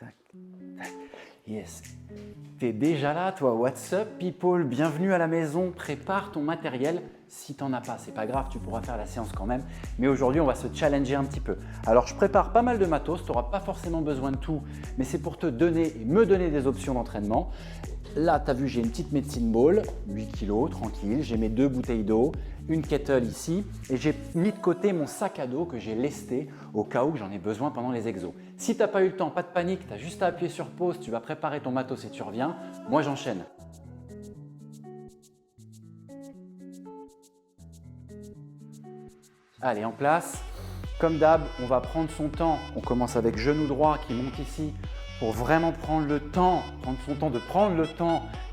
tac, tac. Yes. T'es déjà là, toi? What's up, people? Bienvenue à la maison. Prépare ton matériel. Si t'en as pas, c'est pas grave, tu pourras faire la séance quand même. Mais aujourd'hui, on va se challenger un petit peu. Alors, je prépare pas mal de matos. Tu n'auras pas forcément besoin de tout, mais c'est pour te donner et me donner des options d'entraînement. Là, tu as vu, j'ai une petite medicine ball, 8 kg, tranquille. J'ai mes 2 bouteilles d'eau, une kettle ici et j'ai mis de côté mon sac à dos que j'ai lesté au cas où j'en ai besoin pendant les exos. Si tu n'as pas eu le temps, pas de panique, tu as juste à appuyer sur pause, tu vas préparer ton matos et tu reviens. Moi, j'enchaîne. Allez, en place. Comme d'hab, on va prendre son temps. On commence avec genou droit qui monte ici pour vraiment prendre le temps,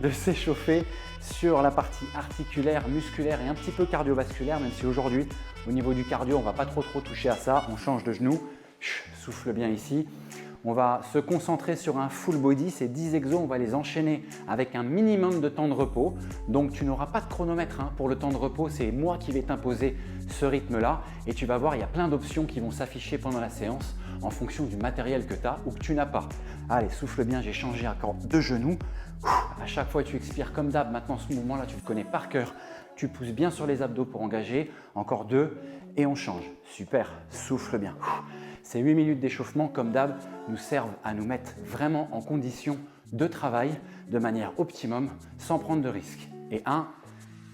de s'échauffer sur la partie articulaire, musculaire et un petit peu cardiovasculaire, même si aujourd'hui, au niveau du cardio, on ne va pas trop toucher à ça. On change de genou. Souffle bien ici. On va se concentrer sur un full body. Ces 10 exos, on va les enchaîner avec un minimum de temps de repos. Donc, tu n'auras pas de chronomètre pour le temps de repos. C'est moi qui vais t'imposer ce rythme-là. Et tu vas voir, il y a plein d'options qui vont s'afficher pendant la séance en fonction du matériel que tu as ou que tu n'as pas. Allez, souffle bien. J'ai changé encore de genou. À chaque fois, tu expires comme d'hab. Maintenant, ce mouvement-là, tu le connais par cœur. Tu pousses bien sur les abdos pour engager. Encore 2 et on change. Super. Souffle bien. Ces 8 minutes d'échauffement, comme d'hab, nous servent à nous mettre vraiment en condition de travail de manière optimum sans prendre de risques. Et 1,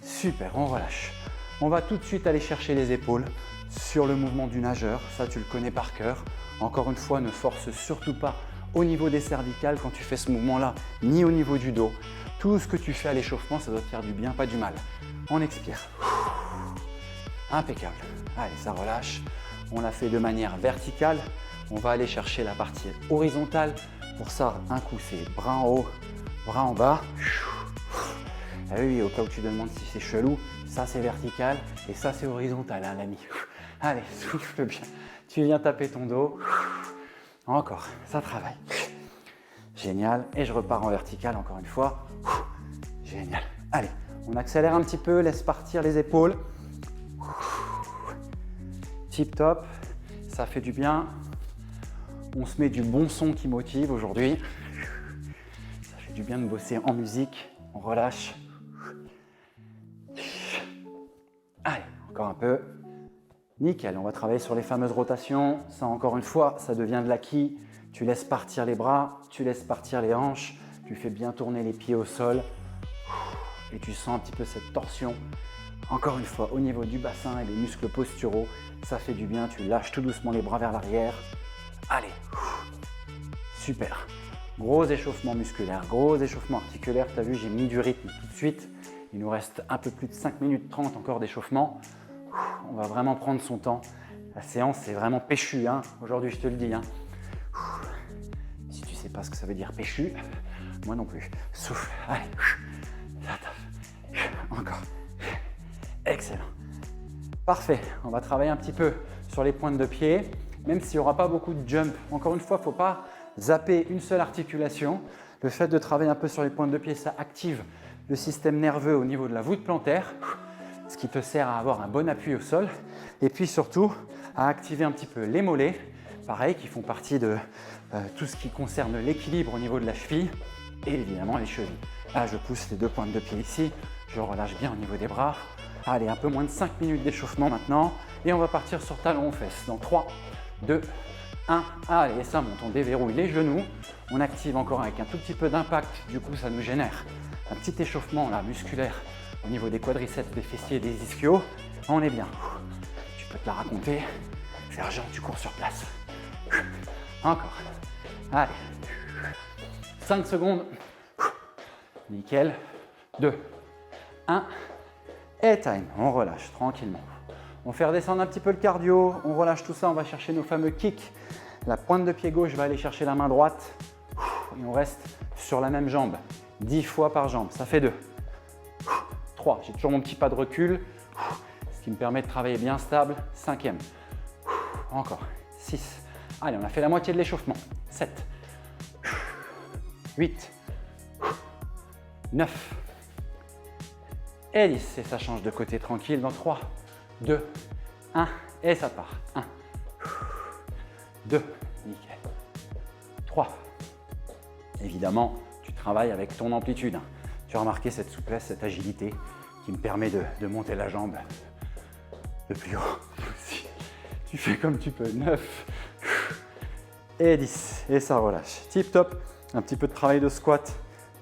super, on relâche. On va tout de suite aller chercher les épaules sur le mouvement du nageur. Ça, tu le connais par cœur. Encore une fois, ne force surtout pas au niveau des cervicales quand tu fais ce mouvement-là, ni au niveau du dos. Tout ce que tu fais à l'échauffement, ça doit te faire du bien, pas du mal. On expire. Impeccable. Allez, ça relâche. On l'a fait de manière verticale. On va aller chercher la partie horizontale. Pour ça, un coup, c'est bras en haut, bras en bas. Ah oui, au cas où tu te demandes si c'est chelou, ça c'est vertical et ça c'est horizontal, l'ami. Allez, souffle bien. Tu viens taper ton dos. Encore, ça travaille. Génial. Et je repars en vertical encore une fois. Génial. Allez, on accélère un petit peu, laisse partir les épaules. Tip top, ça fait du bien. On se met du bon son qui motive aujourd'hui. Ça fait du bien de bosser en musique. On relâche. Allez, encore un peu. Nickel, on va travailler sur les fameuses rotations. Ça, encore une fois, ça devient de l'acquis. Tu laisses partir les bras, tu laisses partir les hanches. Tu fais bien tourner les pieds au sol. Et tu sens un petit peu cette torsion. Encore une fois, au niveau du bassin et des muscles posturaux, ça fait du bien. Tu lâches tout doucement les bras vers l'arrière. Allez, super. Gros échauffement musculaire, gros échauffement articulaire. Tu as vu, j'ai mis du rythme tout de suite. Il nous reste un peu plus de 5 minutes 30 encore d'échauffement. On va vraiment prendre son temps. La séance, c'est vraiment péchu. Aujourd'hui, je te le dis. Si tu ne sais pas ce que ça veut dire péchu, moi non plus. Souffle. Allez. Encore. Excellent. Parfait. On va travailler un petit peu sur les pointes de pied, même s'il n'y aura pas beaucoup de jump. Encore une fois, il ne faut pas zapper une seule articulation. Le fait de travailler un peu sur les pointes de pied, ça active le système nerveux au niveau de la voûte plantaire, ce qui te sert à avoir un bon appui au sol. Et puis surtout, à activer un petit peu les mollets, pareil, qui font partie de tout ce qui concerne l'équilibre au niveau de la cheville et évidemment les chevilles. Là, je pousse les 2 pointes de pied ici. Je relâche bien au niveau des bras. Allez, un peu moins de 5 minutes d'échauffement maintenant. Et on va partir sur talons aux fesses. Dans 3, 2, 1. Allez, ça monte. On déverrouille les genoux. On active encore avec un tout petit peu d'impact. Du coup, ça nous génère un petit échauffement là, musculaire au niveau des quadriceps, des fessiers, des ischios. On est bien. Tu peux te la raconter. Sergent, tu cours sur place. Encore. Allez. 5 secondes. Nickel. 2, 1 et time. On relâche tranquillement. On fait redescendre un petit peu le cardio. On relâche tout ça. On va chercher nos fameux kicks. La pointe de pied gauche va aller chercher la main droite. Et on reste sur la même jambe. 10 fois par jambe. Ça fait 2. 3. J'ai toujours mon petit pas de recul. Ce qui me permet de travailler bien stable. 5e. Encore. 6. Allez, on a fait la moitié de l'échauffement. 7. 8. 9 et 10. Et ça change de côté tranquille dans 3, 2, 1 et ça part. 1, 2, nickel. 3, Évidemment, tu travailles avec ton amplitude. Tu as remarqué cette souplesse, cette agilité qui me permet de monter la jambe le plus haut possible. Tu fais comme tu peux. 9 et 10. Et ça relâche. Tip top. Un petit peu de travail de squat.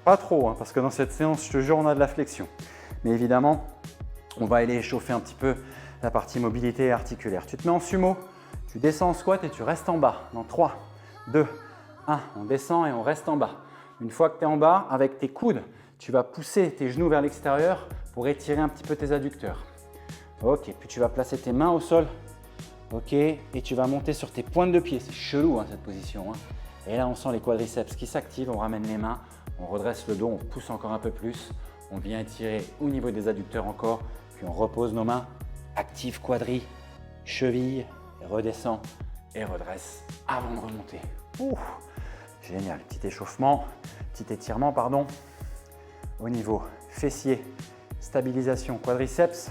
Pas trop, hein, parce que dans cette séance, je te jure, on a de la flexion. Mais évidemment, on va aller échauffer un petit peu la partie mobilité articulaire. Tu te mets en sumo, tu descends en squat et tu restes en bas. Dans 3, 2, 1. On descend et on reste en bas. Une fois que tu es en bas, avec tes coudes, tu vas pousser tes genoux vers l'extérieur pour étirer un petit peu tes adducteurs. Ok, puis tu vas placer tes mains au sol. Ok, et tu vas monter sur tes pointes de pied. C'est chelou hein, cette position. Hein. Et là, on sent les quadriceps qui s'activent. On ramène les mains, on redresse le dos, on pousse encore un peu plus. On vient étirer au niveau des adducteurs encore. Puis on repose nos mains. Active quadri, cheville, et redescend et redresse avant de remonter. Ouh, génial, petit échauffement, petit étirement, pardon. Au niveau fessier, stabilisation quadriceps.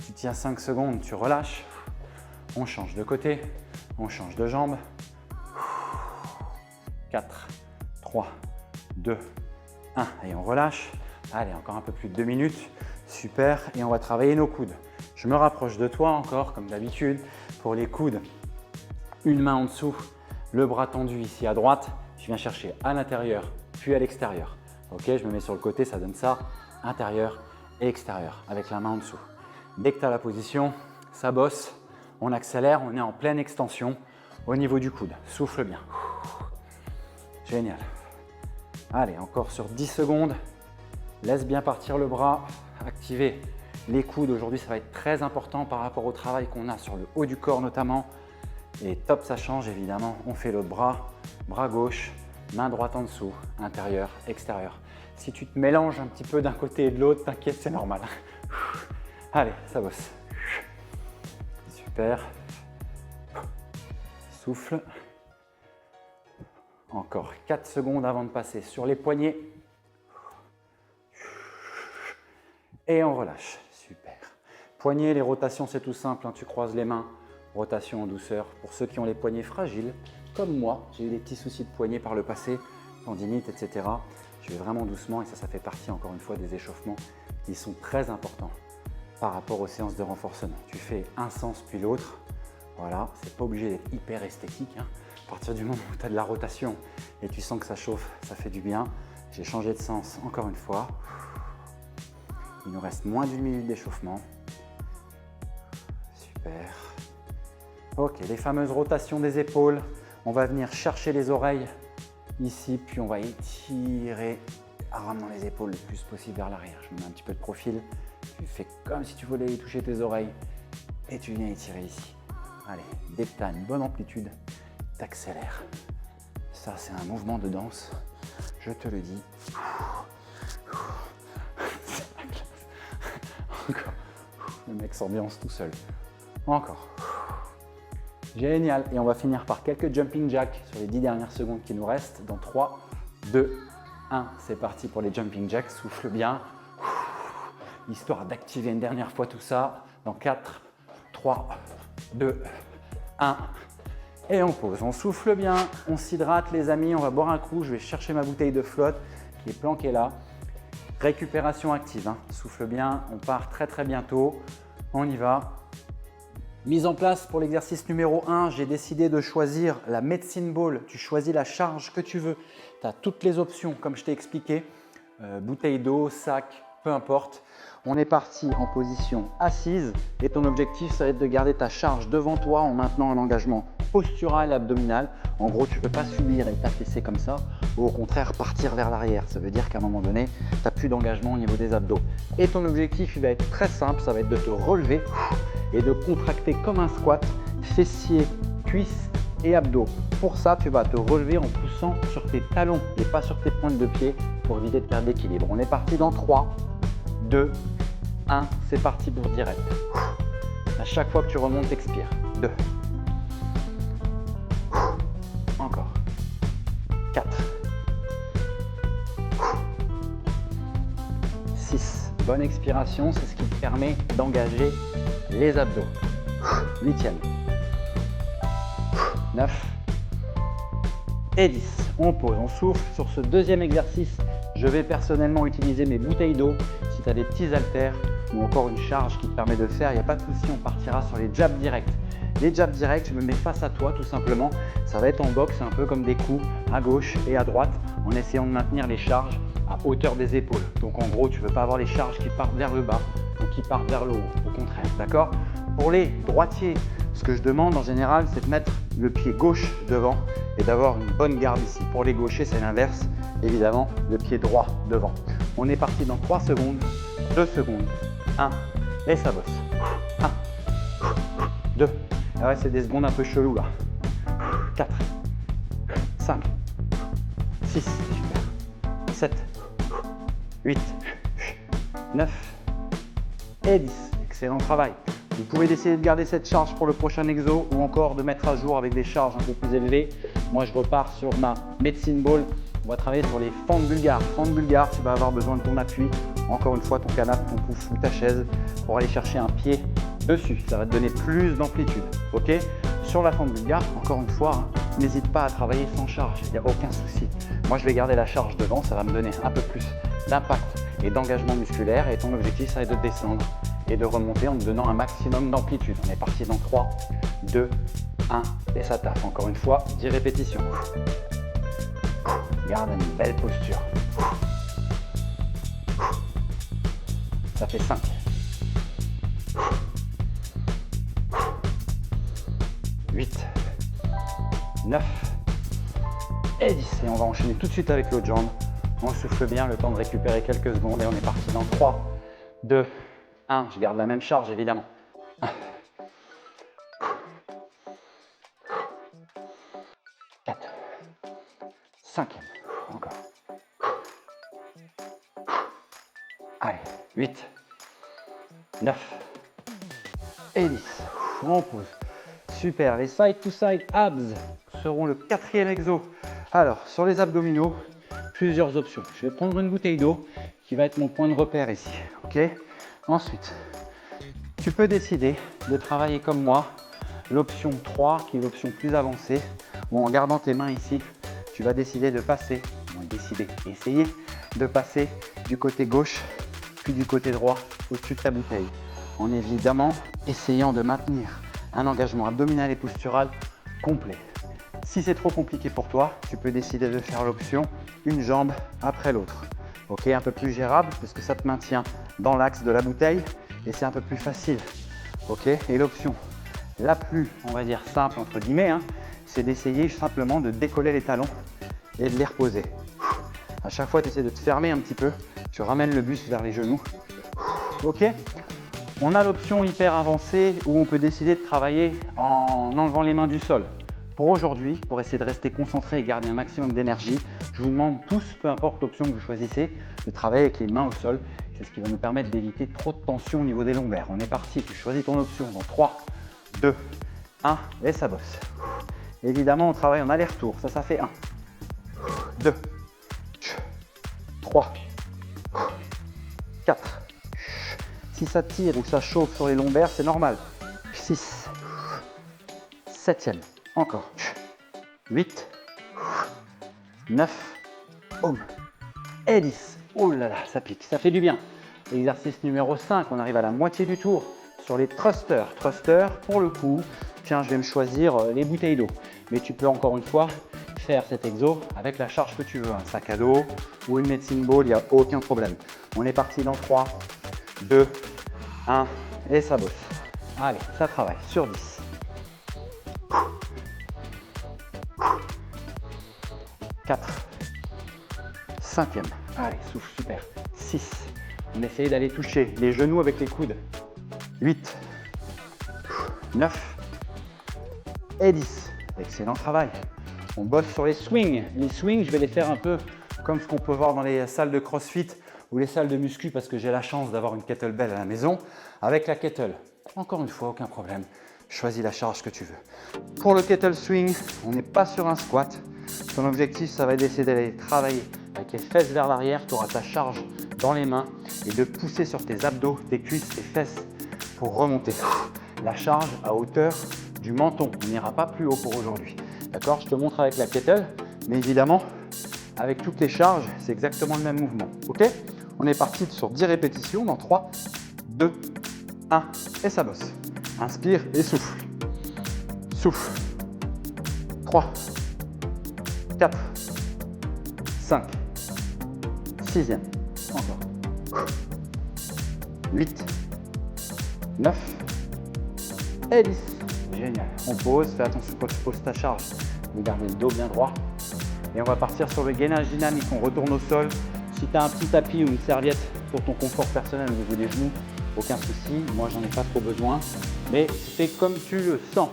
Tu tiens 5 secondes, tu relâches. On change de côté, on change de jambe. 4, 3, 2, 1 et on relâche. Allez, encore un peu plus de 2 minutes. Super, et on va travailler nos coudes. Je me rapproche de toi encore, comme d'habitude. Pour les coudes, une main en dessous, le bras tendu ici à droite. Je viens chercher à l'intérieur, puis à l'extérieur. Ok, je me mets sur le côté, ça donne ça. Intérieur et extérieur, avec la main en dessous. Dès que tu as la position, ça bosse. On accélère, on est en pleine extension au niveau du coude. Souffle bien. Génial. Allez, encore sur 10 secondes. Laisse bien partir le bras. Activez les coudes. Aujourd'hui, ça va être très important par rapport au travail qu'on a sur le haut du corps notamment. Et top, ça change évidemment. On fait l'autre bras. Bras gauche, main droite en dessous, intérieur, extérieur. Si tu te mélanges un petit peu d'un côté et de l'autre, t'inquiète, c'est normal. Allez, ça bosse. Super. Souffle. Encore 4 secondes avant de passer sur les poignets. Et on relâche. Super. Poignets, les rotations, c'est tout simple. Hein. Tu croises les mains. Rotation en douceur. Pour ceux qui ont les poignets fragiles, comme moi, j'ai eu des petits soucis de poignets par le passé, tendinite, etc. Je vais vraiment doucement et ça fait partie encore une fois des échauffements qui sont très importants par rapport aux séances de renforcement. Tu fais un sens puis l'autre. Voilà, c'est pas obligé d'être hyper esthétique. Hein. À partir du moment où tu as de la rotation et tu sens que ça chauffe, ça fait du bien. J'ai changé de sens encore une fois. Il nous reste moins d'une minute d'échauffement. Super. Ok, les fameuses rotations des épaules. On va venir chercher les oreilles ici, puis on va étirer en ramenant les épaules le plus possible vers l'arrière. Je me mets un petit peu de profil. Tu fais comme si tu voulais y toucher tes oreilles et tu viens étirer ici. Allez, dès que tu as une bonne amplitude, tu accélères. Ça, c'est un mouvement de danse, je te le dis. Encore. Le mec s'ambiance tout seul. Encore. Génial. Et on va finir par quelques jumping jacks sur les 10 dernières secondes qui nous restent. Dans 3, 2, 1. C'est parti pour les jumping jacks. Souffle bien. Histoire d'activer une dernière fois tout ça. Dans 4, 3, 2, 1. Et on pose. On souffle bien. On s'hydrate les amis. On va boire un coup. Je vais chercher ma bouteille de flotte qui est planquée là. Récupération active. Hein. Souffle bien. On part très très bientôt. On y va. Mise en place pour l'exercice numéro 1, j'ai décidé de choisir la Medicine Ball. Tu choisis la charge que tu veux. Tu as toutes les options comme je t'ai expliqué. Bouteille d'eau, sac, peu importe. On est parti en position assise et ton objectif, ça va être de garder ta charge devant toi en maintenant un engagement postural et abdominal. En gros, tu ne peux pas subir et t'affaisser comme ça ou au contraire partir vers l'arrière. Ça veut dire qu'à un moment donné, tu n'as plus d'engagement au niveau des abdos. Et ton objectif, il va être très simple, ça va être de te relever et de contracter comme un squat, fessiers, cuisses et abdos. Pour ça, tu vas te relever en poussant sur tes talons et pas sur tes pointes de pied pour éviter de perdre l'équilibre. On est parti dans 3, 2, 1. C'est parti pour direct. À chaque fois que tu remontes, expire. 2. Encore. 4. 6. Bonne expiration, c'est ce qui te permet d'engager les abdos. 8e. 9. Et 10. on pose, on souffle. Sur ce deuxième exercice, je vais personnellement utiliser mes bouteilles d'eau. Si tu as des petits haltères ou encore une charge qui te permet de le faire, il n'y a pas de souci, on partira sur les jabs directs. Les jabs directs, je me mets face à toi tout simplement. Ça va être en boxe, un peu comme des coups à gauche et à droite en essayant de maintenir les charges à hauteur des épaules. Donc en gros, tu ne veux pas avoir les charges qui partent vers le bas ou qui partent vers le haut, au contraire, d'accord? Pour les droitiers, ce que je demande en général, c'est de mettre le pied gauche devant et d'avoir une bonne garde ici. Pour les gauchers, c'est l'inverse, évidemment, le pied droit devant. On est parti dans 3 secondes, 2 secondes, 1, et ça bosse. 1, 2, ah ouais, c'est des secondes un peu chelou là. 4, 5, 6, super, 7, 8, 9 et 10. Excellent travail. Vous pouvez essayer de garder cette charge pour le prochain exo ou encore de mettre à jour avec des charges un peu plus élevées. Moi, je repars sur ma medicine ball. On va travailler sur les fentes bulgares. Fentes bulgares, tu vas avoir besoin de ton appui. Encore une fois, ton canapé, ton pouf ou ta chaise pour aller chercher un pied dessus. Ça va te donner plus d'amplitude. Ok? Sur la fente bulgare, encore une fois, n'hésite pas à travailler sans charge. Il n'y a aucun souci. Moi, je vais garder la charge devant. Ça va me donner un peu plus d'impact et d'engagement musculaire. Et ton objectif, ça va être de descendre et de remonter en te donnant un maximum d'amplitude. On est parti dans 3, 2, 1 et ça taffe. Encore une fois, 10 répétitions. Garde une belle posture. Ça fait 5. 8, 9 et 10. Et on va enchaîner tout de suite avec l'autre jambe. On souffle bien, le temps de récupérer quelques secondes et on est parti dans 3, 2, 1. Je garde la même charge évidemment. 4, 5, encore. Allez, 8, 9 et 10. On pose. Super, les side to side abs seront le 4e exo. Alors, sur les abdominaux, plusieurs options. Je vais prendre une bouteille d'eau qui va être mon point de repère ici. Ok? Ensuite, tu peux décider de travailler comme moi, l'option 3 qui est l'option plus avancée, où en gardant tes mains ici, tu vas décider de passer, essayer de passer du côté gauche puis du côté droit au-dessus de ta bouteille. En évidemment essayant de maintenir un engagement abdominal et postural complet. Si c'est trop compliqué pour toi, tu peux décider de faire l'option une jambe après l'autre. Ok, un peu plus gérable parce que ça te maintient dans l'axe de la bouteille et c'est un peu plus facile. Ok, et l'option la plus, on va dire simple entre guillemets, c'est d'essayer simplement de décoller les talons et de les reposer. À chaque fois, tu essaies de te fermer un petit peu, tu ramènes le buste vers les genoux. Ok, on a l'option hyper avancée où on peut décider de travailler en enlevant les mains du sol. Pour aujourd'hui, pour essayer de rester concentré et garder un maximum d'énergie, je vous demande tous, peu importe l'option que vous choisissez, de travailler avec les mains au sol. C'est ce qui va nous permettre d'éviter trop de tension au niveau des lombaires. On est parti, tu choisis ton option dans 3, 2, 1 et ça bosse. Évidemment, on travaille en aller-retour. Ça fait 1, 2, 3, 4. Si ça tire ou ça chauffe sur les lombaires, c'est normal. 6, 7e. Encore. 8, 9, et 10. Oh là là, ça pique, ça fait du bien. Exercice numéro 5, on arrive à la moitié du tour sur les thrusters. Thrusters, pour le coup, tiens, je vais me choisir les bouteilles d'eau. Mais tu peux encore une fois faire cet exo avec la charge que tu veux. Un sac à dos ou une medicine ball, il n'y a aucun problème. On est parti dans 3, 2, 1 et ça bosse. Allez, ça travaille sur 10. 4, 5e, allez, souffle, super, 6, on essaye d'aller toucher les genoux avec les coudes, 8, 9 et 10, excellent travail. On bosse sur les swings, je vais les faire un peu comme ce qu'on peut voir dans les salles de crossfit ou les salles de muscu parce que j'ai la chance d'avoir une kettlebell à la maison avec la kettle. Encore une fois, aucun problème, choisis la charge que tu veux. Pour le kettle swing, on n'est pas sur un squat. Ton objectif, ça va être d'essayer d'aller travailler avec les fesses vers l'arrière. Tu auras ta charge dans les mains et de pousser sur tes abdos, tes cuisses, tes fesses pour remonter. La charge à hauteur du menton. On n'ira pas plus haut pour aujourd'hui. D'accord? Je te montre avec la kettle. Mais évidemment, avec toutes les charges, c'est exactement le même mouvement. Ok? On est parti sur 10 répétitions dans 3, 2, 1 et ça bosse. Inspire et souffle. Souffle. 3, 4, 5, 6e, encore. 8, 9 et 10. Génial. On pose, fais attention quand tu poses ta charge de garder le dos bien droit. Et on va partir sur le gainage dynamique. On retourne au sol. Si tu as un petit tapis ou une serviette pour ton confort personnel au niveau des genoux, aucun souci. Moi, j'en ai pas trop besoin. Mais fais comme tu le sens.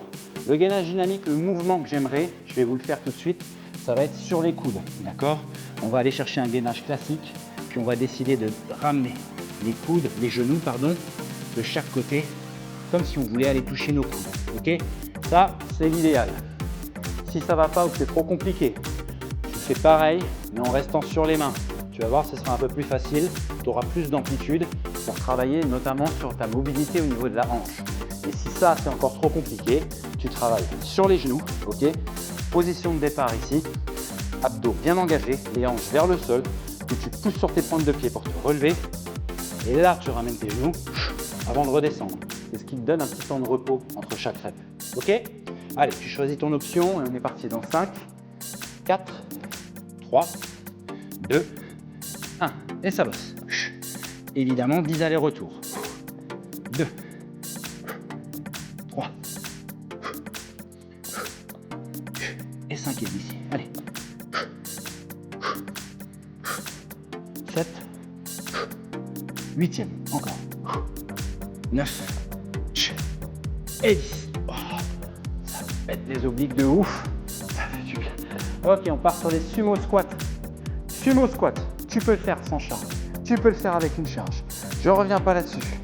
Le gainage dynamique, le mouvement que j'aimerais, je vais vous le faire tout de suite, ça va être sur les coudes. D'accord? On va aller chercher un gainage classique. Puis on va décider de ramener les coudes, les genoux, pardon, de chaque côté, comme si on voulait aller toucher nos coudes. Ok? Ça, c'est l'idéal. Si ça ne va pas ou que c'est trop compliqué, tu fais pareil, mais en restant sur les mains. Tu vas voir, ce sera un peu plus facile. Tu auras plus d'amplitude pour travailler notamment sur ta mobilité au niveau de la hanche. Et si ça, c'est encore trop compliqué, tu travailles sur les genoux. Ok? Position de départ ici. Abdos bien engagés, les hanches vers le sol. Puis tu pousses sur tes pointes de pied pour te relever. Et là, tu ramènes tes genoux avant de redescendre. C'est ce qui te donne un petit temps de repos entre chaque rep. Ok? Allez, tu choisis ton option et on est parti dans 5, 4, 3, 2, 1. Et ça bosse. Évidemment, 10 allers-retours. 2, 3, et 5 ici. Allez. 7, 8e, encore. 9 et 10. Oh, ça pète les obliques de ouf. Ça fait du bien. Ok, on part sur les sumo squats. Sumo squat, tu peux le faire sans charge. Tu peux le faire avec une charge. Je reviens pas là-dessus.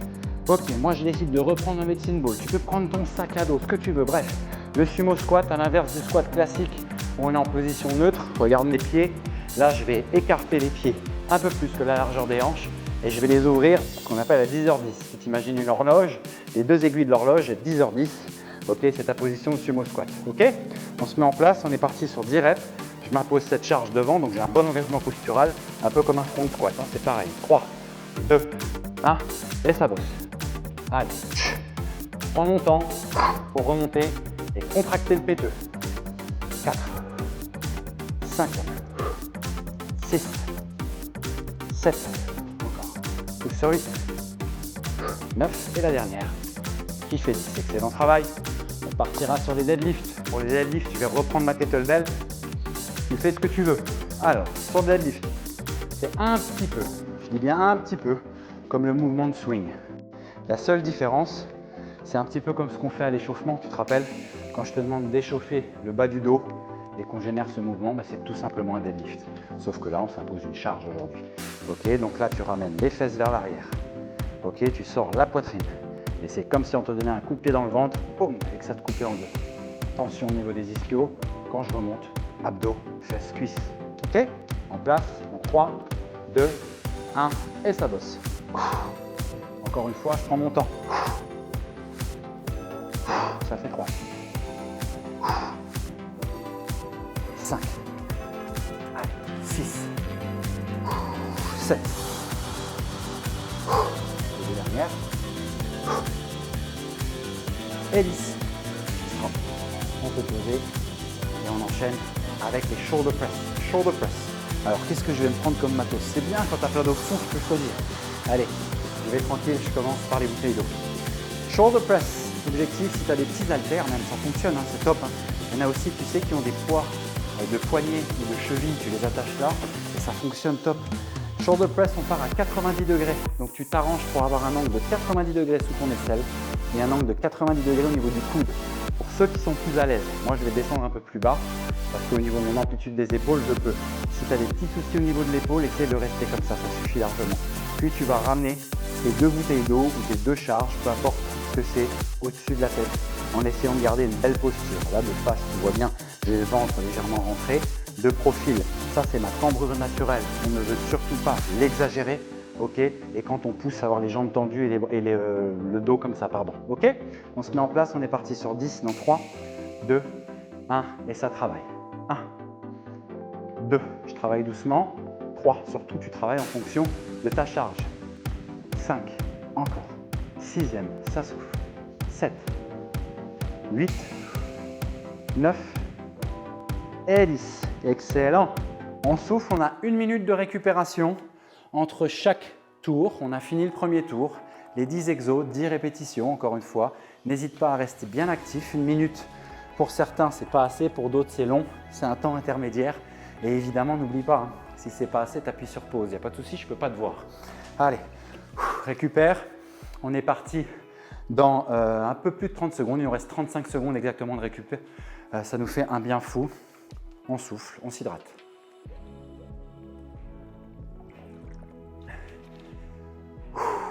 Ok, moi je décide de reprendre un medicine ball. Tu peux prendre ton sac à dos, ce que tu veux. Bref, le sumo squat, à l'inverse du squat classique, où on est en position neutre. Regarde mes pieds. Là, je vais écarter les pieds un peu plus que la largeur des hanches. Et je vais les ouvrir, ce qu'on appelle à 10h10. Si tu imagines une horloge, les deux aiguilles de l'horloge, 10h10. Ok, c'est ta position de sumo squat. Ok, on se met en place, on est parti sur 10 reps. Je m'impose cette charge devant, donc j'ai un bon engagement postural, un peu comme un front squat. Hein, c'est pareil. 3, 2, 1, et ça bosse. Allez, prends mon temps pour remonter et contracter le péteux. 4, 5, 6, 7. Sur 8, 9 et la dernière qui fait 10. Excellent travail. On partira sur les deadlifts. Pour les deadlifts, je vais reprendre ma kettlebell. Tu fais ce que tu veux. Alors, sur le deadlift, c'est un petit peu, je dis bien un petit peu, comme le mouvement de swing. La seule différence, c'est un petit peu comme ce qu'on fait à l'échauffement. Tu te rappelles, quand je te demande d'échauffer le bas du dos et qu'on génère ce mouvement, c'est tout simplement un deadlift. Sauf que là, on s'impose une charge aujourd'hui. Ok, donc là, tu ramènes les fesses vers l'arrière. Ok, tu sors la poitrine. Et c'est comme si on te donnait un coup de pied dans le ventre, boum, et que ça te coupait en deux. Tension au niveau des ischios. Quand je remonte, abdos, fesses, cuisses. Ok, en place, en 3, 2, 1, et ça bosse. Encore une fois, je prends mon temps. Ça fait 3. 5. 6. 7. Les deux dernières. Et 10. On peut poser et on enchaîne avec les shoulder press. Shoulder press. Alors qu'est-ce que je vais me prendre comme matos? C'est bien quand tu as plein d'eau fond, tu peux choisir. Allez, je vais tranquille, je commence par les bouteilles d'eau. Shoulder press. L'objectif, si tu as des petits haltères, même ça fonctionne, hein, c'est top. Hein. Il y en a aussi, tu sais, qui ont des poids de poignet ou de cheville, tu les attaches là et ça fonctionne top. Shoulder press, on part à 90 degrés. Donc tu t'arranges pour avoir un angle de 90 degrés sous ton aisselle et un angle de 90 degrés au niveau du coude. Pour ceux qui sont plus à l'aise, moi je vais descendre un peu plus bas parce qu'au niveau de mon amplitude des épaules, je peux. Si tu as des petits soucis au niveau de l'épaule, essaie de rester comme ça suffit largement. Puis tu vas ramener tes deux bouteilles d'eau ou tes deux charges, peu importe ce que c'est, au-dessus de la tête, en essayant de garder une belle posture. Là, de face, tu vois bien, j'ai le ventre légèrement rentré. De profil, ça c'est ma cambrure naturelle. On ne veut surtout pas l'exagérer, ok? Et quand on pousse, avoir les jambes tendues et le dos comme ça, pardon, ok? On se met en place, on est parti sur 10 dans 3, 2, 1, et ça travaille. 1, 2, je travaille doucement. 3, surtout tu travailles en fonction de ta charge. 5, encore. 6e, ça souffle. 7, 8, 9 et 10. Excellent. On souffle, on a 1 minute de récupération entre chaque tour. On a fini le premier tour. Les 10 exos, 10 répétitions, encore une fois. N'hésite pas à rester bien actif. 1 minute, pour certains, c'est pas assez. Pour d'autres, c'est long. C'est un temps intermédiaire. Et évidemment, n'oublie pas, hein, si c'est pas assez, tu appuies sur pause. Il n'y a pas de souci, je ne peux pas te voir. Allez, récupère. On est parti dans un peu plus de 30 secondes. Il nous reste 35 secondes exactement de récup. Ça nous fait un bien fou. On souffle, on s'hydrate.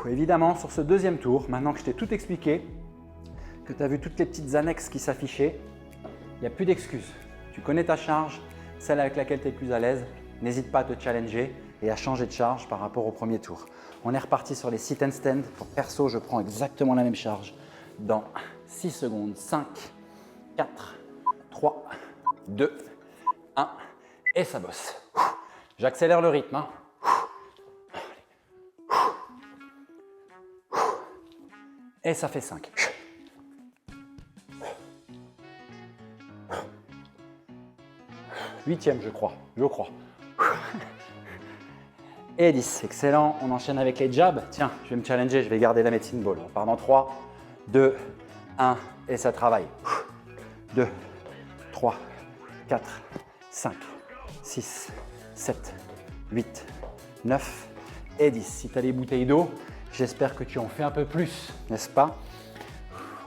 Évidemment, sur ce deuxième tour, maintenant que je t'ai tout expliqué, que tu as vu toutes les petites annexes qui s'affichaient, il n'y a plus d'excuses. Tu connais ta charge, celle avec laquelle tu es le plus à l'aise. N'hésite pas à te challenger et à changer de charge par rapport au premier tour. On est reparti sur les sit and stand. Pour perso, je prends exactement la même charge dans 6 secondes. 5, 4, 3, 2, 1 et ça bosse. J'accélère le rythme. Hein. Et ça fait 5. Huitième, je crois. Et 10, excellent. On enchaîne avec les jabs. Tiens, je vais me challenger, je vais garder la medicine ball. On part dans 3, 2, 1 et ça travaille. 2, 3, 4, 5, 6, 7, 8, 9 et 10. Si tu as des bouteilles d'eau, j'espère que tu en fais un peu plus, n'est-ce pas?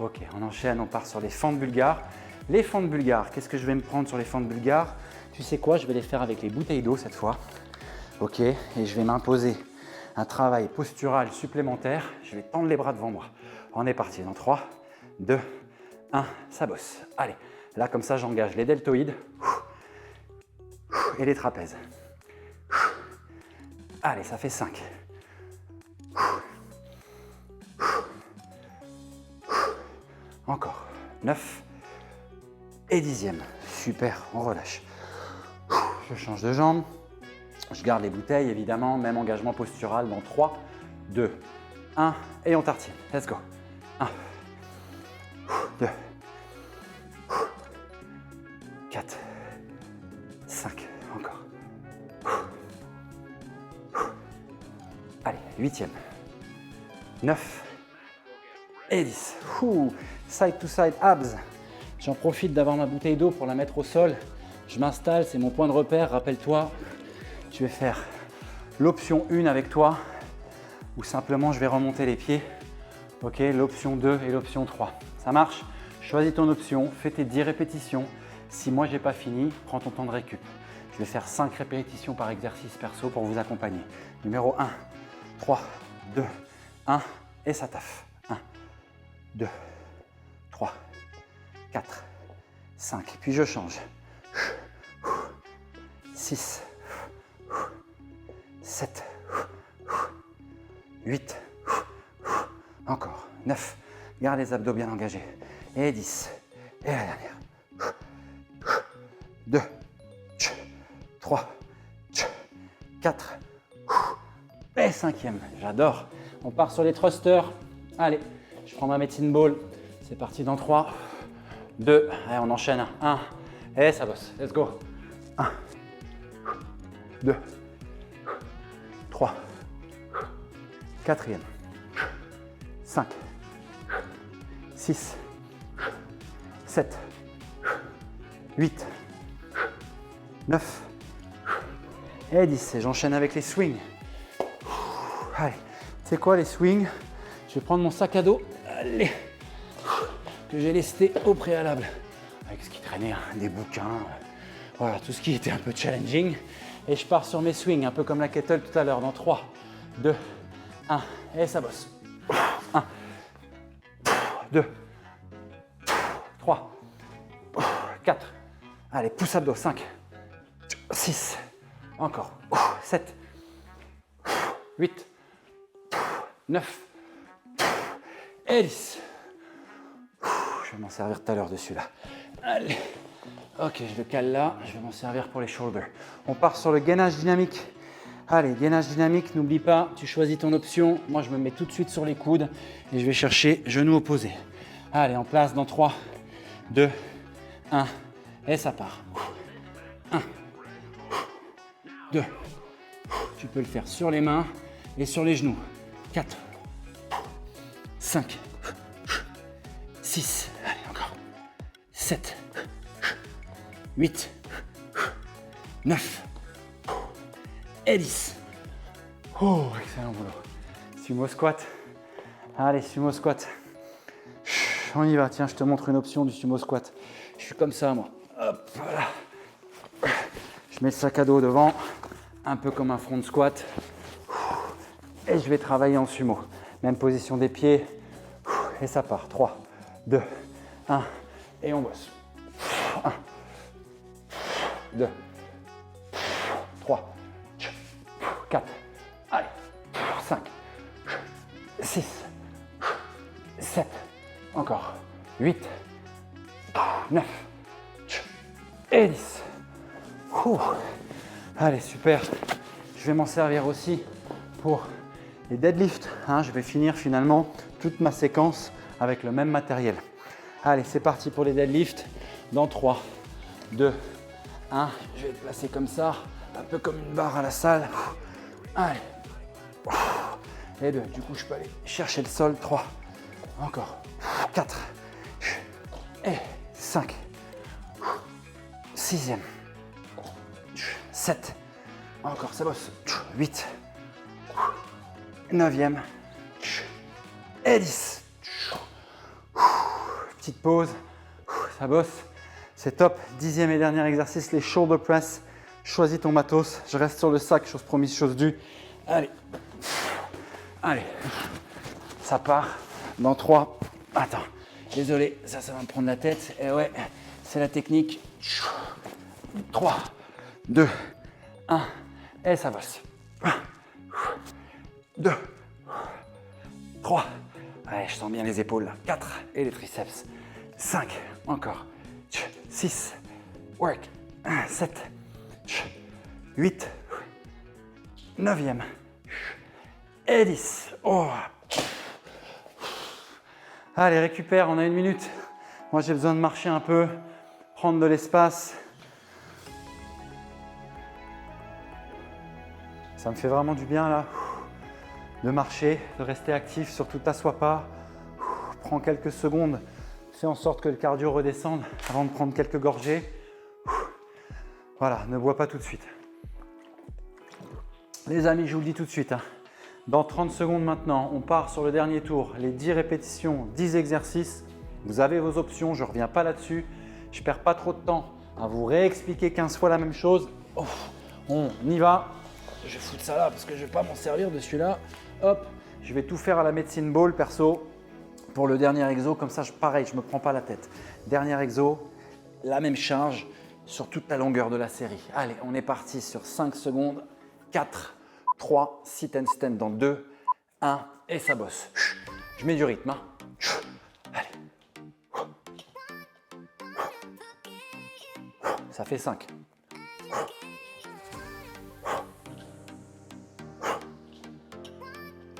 Ok, on enchaîne, on part sur les fentes bulgares. Les fentes bulgares, qu'est-ce que je vais me prendre sur les fentes bulgares? Tu sais quoi, je vais les faire avec les bouteilles d'eau cette fois. Ok, et je vais m'imposer un travail postural supplémentaire. Je vais tendre les bras devant moi. On est parti dans 3, 2, 1, ça bosse. Allez, là comme ça j'engage les deltoïdes et les trapèzes. Allez, ça fait 5. Encore 9 et 10e. Super, on relâche. Je change de jambe. Je garde les bouteilles, évidemment. Même engagement postural dans 3, 2, 1 et on tartine. Let's go. 1, 2, 4, 5. Encore. Allez, 8e. 9 et 10. Side to side abs. J'en profite d'avoir ma bouteille d'eau pour la mettre au sol. Je m'installe, c'est mon point de repère. Rappelle-toi, je vais faire l'option 1 avec toi ou simplement je vais remonter les pieds. Ok, l'option 2 et l'option 3. Ça marche? Choisis ton option, fais tes 10 répétitions. Si moi j'ai pas fini, prends ton temps de récup. Je vais faire 5 répétitions par exercice perso pour vous accompagner. Numéro 1, 3, 2, 1 et ça taffe. 1, 2, 3, 4, 5. Puis je change. 6, 7, 8, encore 9. Garde les abdos bien engagés. Et 10. Et la dernière. 2, 3, 4. Et 5e. J'adore. On part sur les thrusters. Allez, je prends ma medicine ball. C'est parti dans 3, 2. Allez, on enchaîne. 1. Et ça bosse. Let's go. 1, 2, 3, 4e, 5, 6, 7, 8, 9 et 10. Et j'enchaîne avec les swings. Allez, c'est quoi les swings? Je vais prendre mon sac à dos. Allez, que j'ai lesté au préalable. Avec ce qui traînait, hein, des bouquins. Voilà, tout ce qui était un peu challenging. Et je pars sur mes swings, un peu comme la kettle tout à l'heure, dans 3, 2, 1, et ça bosse. 1, 2, 3, 4, allez, pouce abdos, 5, 6, encore, 7, 8, 9, et 10. Je vais m'en servir tout à l'heure dessus là. Allez, Ok, je le cale là. Je vais m'en servir pour les shoulders. On part sur le gainage dynamique. Allez, gainage dynamique, n'oublie pas, tu choisis ton option. Moi, je me mets tout de suite sur les coudes et je vais chercher genou opposé. Allez, en place dans 3, 2, 1. Et ça part. 1, 2. Tu peux le faire sur les mains et sur les genoux. 4, 5, 6. Allez, encore. 7, 8, 9 et 10. Oh, excellent boulot. Sumo squat. Allez, sumo squat. On y va. Tiens, je te montre une option du sumo squat. Je suis comme ça, moi. Hop, voilà. Je mets le sac à dos devant, un peu comme un front squat. Et je vais travailler en sumo. Même position des pieds. Et ça part. 3, 2, 1. Et on bosse. 1, 2, 3, 4, allez, 5, 6, 7, encore, 8, 9 et 10. Ouh. Allez, super. Je vais m'en servir aussi pour les deadlifts. Je vais finir finalement toute ma séquence avec le même matériel. Allez, c'est parti pour les deadlifts. Dans 3, 2, 1. Je vais le placer comme ça, un peu comme une barre à la salle. Allez. Et 2. Du coup, je peux aller chercher le sol. 3. Encore. 4. Et 5. 6e. 7. Encore, ça bosse. 8. 9e. Et 10. Petite pause. Ça bosse. C'est top. 10e et dernier exercice, les shoulder press. Choisis ton matos. Je reste sur le sac, chose promise, chose due. Allez. Allez. Ça part. Dans 3. Attends. Désolé, ça va me prendre la tête. Et ouais, c'est la technique. 3, 2, 1. Et ça bosse. 1, 2, 3. Allez, je sens bien les épaules là. 4 et les triceps. 5. Encore. 6. Work. 7. 8. 9e. Et 10. Oh. Allez, récupère, on a 1 minute. Moi, j'ai besoin de marcher un peu, prendre de l'espace. Ça me fait vraiment du bien là, de marcher, de rester actif, surtout t'assois pas. Prends quelques secondes, fais en sorte que le cardio redescende avant de prendre quelques gorgées. Voilà, ne bois pas tout de suite. Les amis, je vous le dis tout de suite, dans 30 secondes maintenant, on part sur le dernier tour, les 10 répétitions, 10 exercices. Vous avez vos options, je ne reviens pas là-dessus. Je ne perds pas trop de temps à vous réexpliquer 15 fois la même chose. Oh, on y va. Je vais foutre ça là parce que je ne vais pas m'en servir de celui-là. Hop, je vais tout faire à la médecine ball perso pour le dernier exo. Comme ça, pareil, je ne me prends pas la tête. Dernier exo, la même charge sur toute la longueur de la série. Allez, on est parti sur 5 secondes. 4, 3, sit and stand dans 2, 1 et ça bosse. Je mets du rythme. Allez. Ça fait 5.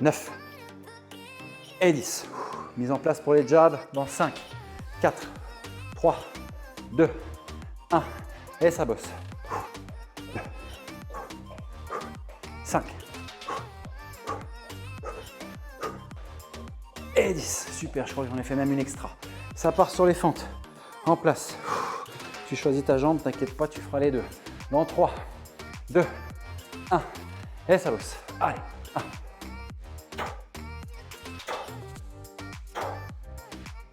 9 et 10. Mise en place pour les jabs dans 5, 4, 3, 2, 1 et ça bosse. 5 et 10. Super, je crois que j'en ai fait même une extra. Ça part sur les fentes. En place. Tu choisis ta jambe, t'inquiète pas, tu feras les deux. Dans 3, 2, 1 et ça bosse. Allez, 1.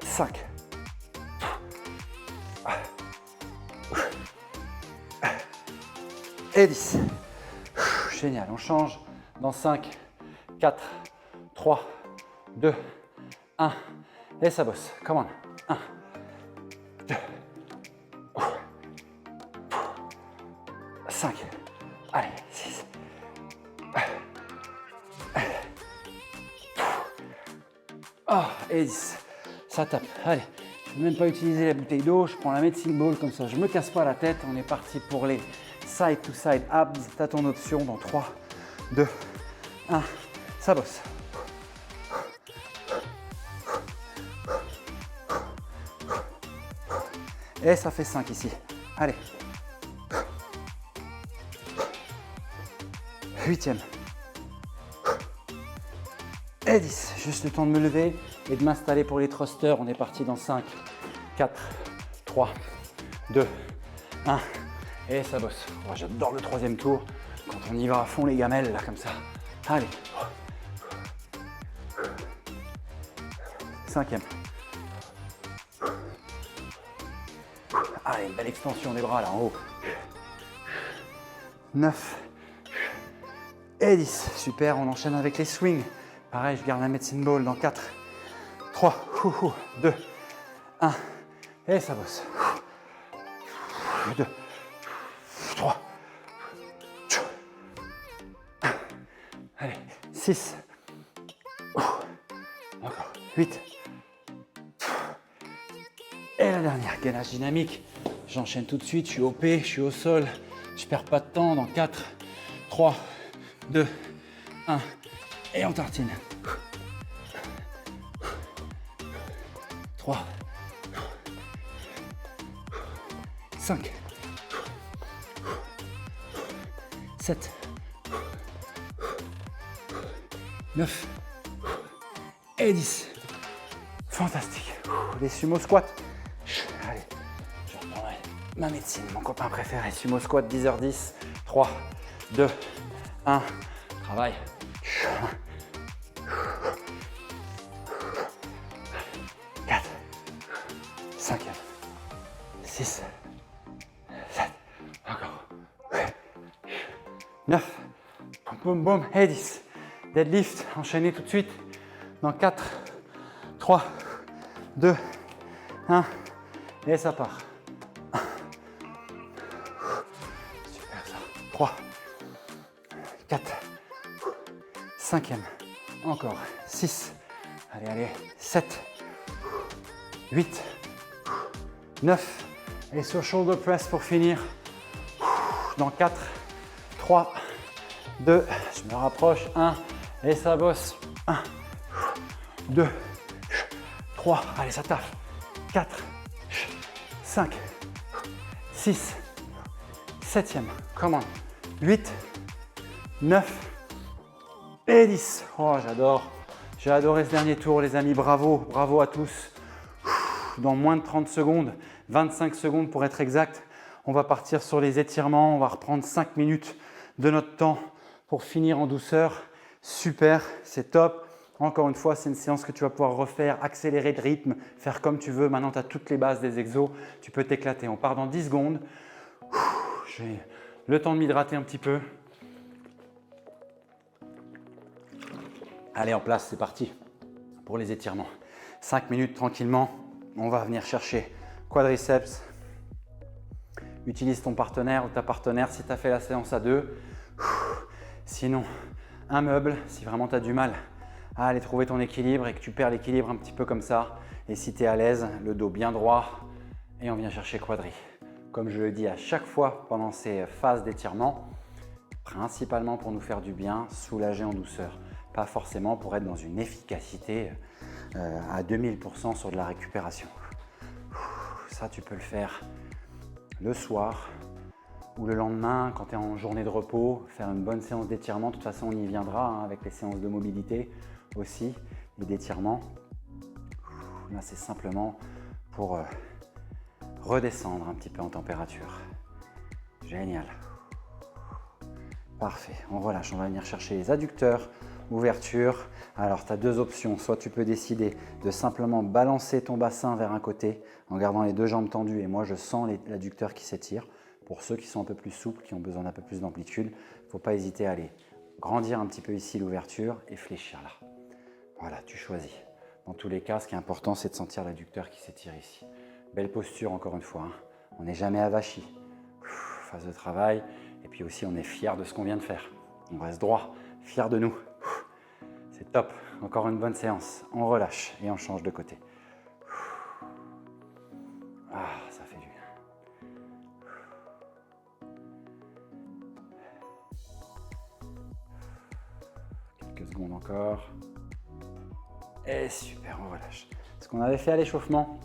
5. Et 10. Génial, on change dans 5, 4, 3, 2, 1. Et ça bosse. Come on. 1, 2, 5. Allez, 6. Oh, et 10. Ça tape. Allez, vais même pas utiliser la bouteille d'eau, je prends la medicine ball comme ça, je me casse pas la tête. On est parti pour les side to side abs. Tu as ton option dans 3, 2, 1, ça bosse. Et ça fait 5 ici. Allez. 8e. Et 10. Juste le temps de me lever et de m'installer pour les thrusters. On est parti dans 5, 4, 3, 2, 1. Et ça bosse. Oh, j'adore le 3e tour. Quand on y va à fond les gamelles, là, comme ça. Allez. 5e. Allez, une belle extension des bras là en haut. 9 et 10. Super, on enchaîne avec les swings. Pareil, je garde la medicine ball dans 4, 3, 2, 1. Et ça bosse. 2, 3. Allez, 6. Encore. 8. Et la dernière, gainage dynamique. J'enchaîne tout de suite, je suis OP, je suis au sol. Je perds pas de temps dans 4, 3, 2, 1. Et on tartine. 3, 5, 7, 9 et 10. Fantastique. Les sumo squats. Allez, je reprendrai ma médecine, mon copain préféré. Sumo squat 10h10. 3, 2, 1. Travail. 4, 5, 6, 7, encore. 9, boum, boum, et 10. Deadlift, enchaîné tout de suite. Dans 4, 3, 2, 1. Et ça part. Super ça. 3, 4, 5e. Encore. 6. Allez, allez. 7, 8, 9. Et sur shoulder press pour finir. Dans 4, 3, 2. Je me rapproche. 1. Et ça bosse. 1, 2, 3. Allez, ça taffe. 4, 5, 6, 7e. Come on. 8, 9 et 10. Oh, j'adore. J'ai adoré ce dernier tour, les amis. Bravo. Bravo à tous. Dans moins de 30 secondes, 25 secondes pour être exact, on va partir sur les étirements. On va reprendre 5 minutes de notre temps pour finir en douceur. Super, c'est top. Encore une fois, c'est une séance que tu vas pouvoir refaire, accélérer de rythme, faire comme tu veux. Maintenant, tu as toutes les bases des exos. Tu peux t'éclater. On part dans 10 secondes. J'ai le temps de m'hydrater un petit peu. Allez, en place, c'est parti pour les étirements. 5 minutes tranquillement. On va venir chercher quadriceps. Utilise ton partenaire ou ta partenaire si tu as fait la séance à 2. Sinon, un meuble si vraiment tu as du mal à aller trouver ton équilibre et que tu perds l'équilibre un petit peu comme ça. Et si tu es à l'aise, le dos bien droit et on vient chercher quadri. Comme je le dis à chaque fois pendant ces phases d'étirement, principalement pour nous faire du bien, soulager en douceur. Pas forcément pour être dans une efficacité à 2000% sur de la récupération. Ça, tu peux le faire le soir ou le lendemain quand tu es en journée de repos, faire une bonne séance d'étirement. De toute façon, on y viendra hein, avec les séances de mobilité aussi et d'étirement. Là, c'est simplement pour redescendre un petit peu en température. Génial. Parfait. On relâche. On va venir chercher les adducteurs, ouverture. Alors, tu as deux options. Soit tu peux décider de simplement balancer ton bassin vers un côté en gardant les deux jambes tendues. Et moi, je sens l'adducteur qui s'étire. Pour ceux qui sont un peu plus souples, qui ont besoin d'un peu plus d'amplitude, il ne faut pas hésiter à aller grandir un petit peu ici l'ouverture et fléchir là. Voilà, tu choisis. Dans tous les cas, ce qui est important, c'est de sentir l'adducteur qui s'étire ici. Belle posture, encore une fois. Hein. On n'est jamais avachi. Phase de travail. Et puis aussi, on est fier de ce qu'on vient de faire. On reste droit, fier de nous. C'est top. Encore une bonne séance. On relâche et on change de côté. Quelques secondes encore. Et super, on relâche. Ce qu'on avait fait à l'échauffement,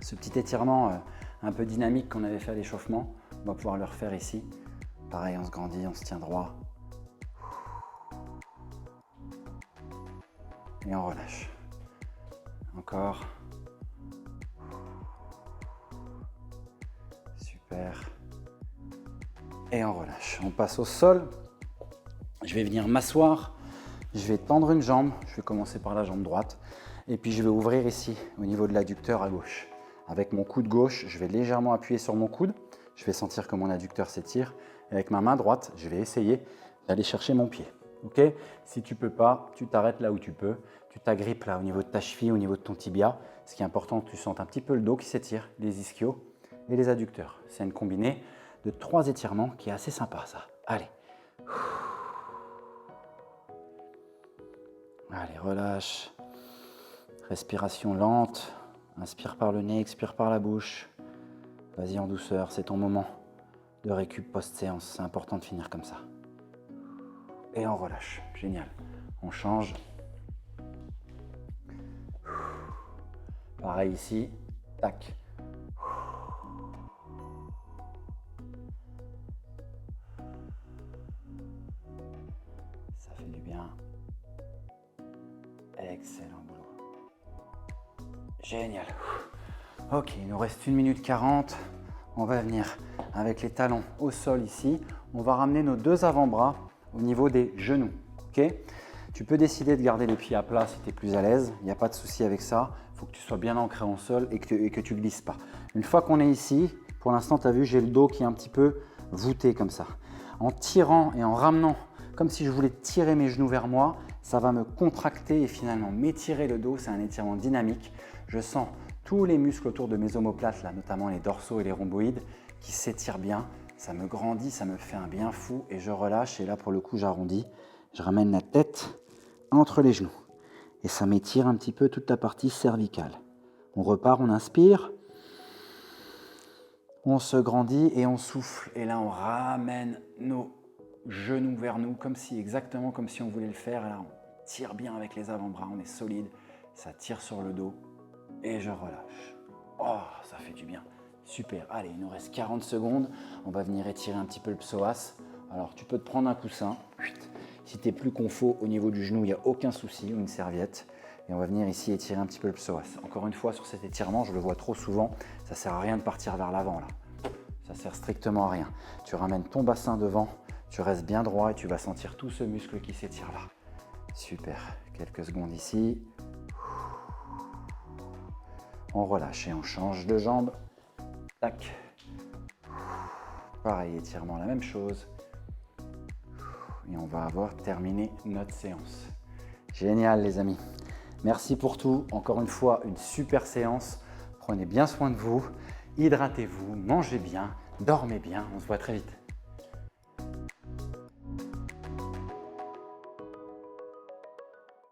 ce petit étirement un peu dynamique qu'on avait fait à l'échauffement, on va pouvoir le refaire ici. Pareil, on se grandit, on se tient droit. Et on relâche. Encore. Super. Et on relâche. On passe au sol. Je vais venir m'asseoir. Je vais tendre une jambe. Je vais commencer par la jambe droite. Et puis je vais ouvrir ici, au niveau de l'adducteur à gauche. Avec mon coude gauche, je vais légèrement appuyer sur mon coude. Je vais sentir que mon adducteur s'étire. Et avec ma main droite, je vais essayer d'aller chercher mon pied. Ok? Si tu ne peux pas, tu t'arrêtes là où tu peux. Tu t'agrippes là au niveau de ta cheville, au niveau de ton tibia. Ce qui est important, tu sentes un petit peu le dos qui s'étire, les ischios et les adducteurs. C'est une combinée de 3 étirements qui est assez sympa ça. Allez. Allez, relâche. Respiration lente. Inspire par le nez, expire par la bouche. Vas-y en douceur, c'est ton moment de récup post-séance. C'est important de finir comme ça. Et on relâche. Génial. On change. Pareil ici. Tac. Ça fait du bien. Excellent boulot. Génial. Ok, il nous reste 1 minute 40. On va venir avec les talons au sol ici. On va ramener nos 2 avant-bras au niveau des genoux. Ok ? Tu peux décider de garder les pieds à plat si tu es plus à l'aise. Il n'y a pas de souci avec ça. Il faut que tu sois bien ancré en sol et que tu ne glisses pas. Une fois qu'on est ici, pour l'instant, tu as vu, j'ai le dos qui est un petit peu voûté comme ça. En tirant et en ramenant, comme si je voulais tirer mes genoux vers moi, ça va me contracter et finalement m'étirer le dos. C'est un étirement dynamique. Je sens tous les muscles autour de mes omoplates, là, notamment les dorsaux et les rhomboïdes, qui s'étirent bien. Ça me grandit, ça me fait un bien fou et je relâche. Et là, pour le coup, j'arrondis. Je ramène la tête entre les genoux. Et ça m'étire un petit peu toute la partie cervicale. On repart, on inspire. On se grandit et on souffle. Et là, on ramène nos genoux vers nous, exactement comme si on voulait le faire. Et là, on tire bien avec les avant-bras, on est solide. Ça tire sur le dos. Et je relâche. Oh, ça fait du bien. Super. Allez, il nous reste 40 secondes. On va venir étirer un petit peu le psoas. Alors, tu peux te prendre un coussin. Si tu es plus confort au niveau du genou, il n'y a aucun souci, ou une serviette. Et on va venir ici étirer un petit peu le psoas. Encore une fois, sur cet étirement, je le vois trop souvent. Ça ne sert à rien de partir vers l'avant là. Ça ne sert strictement à rien. Tu ramènes ton bassin devant, tu restes bien droit et tu vas sentir tout ce muscle qui s'étire là. Super. Quelques secondes ici. On relâche et on change de jambe. Tac. Pareil, étirement, la même chose. Et on va avoir terminé notre séance. Génial les amis. Merci pour tout. Encore une fois, une super séance. Prenez bien soin de vous. Hydratez-vous, mangez bien, dormez bien. On se voit très vite.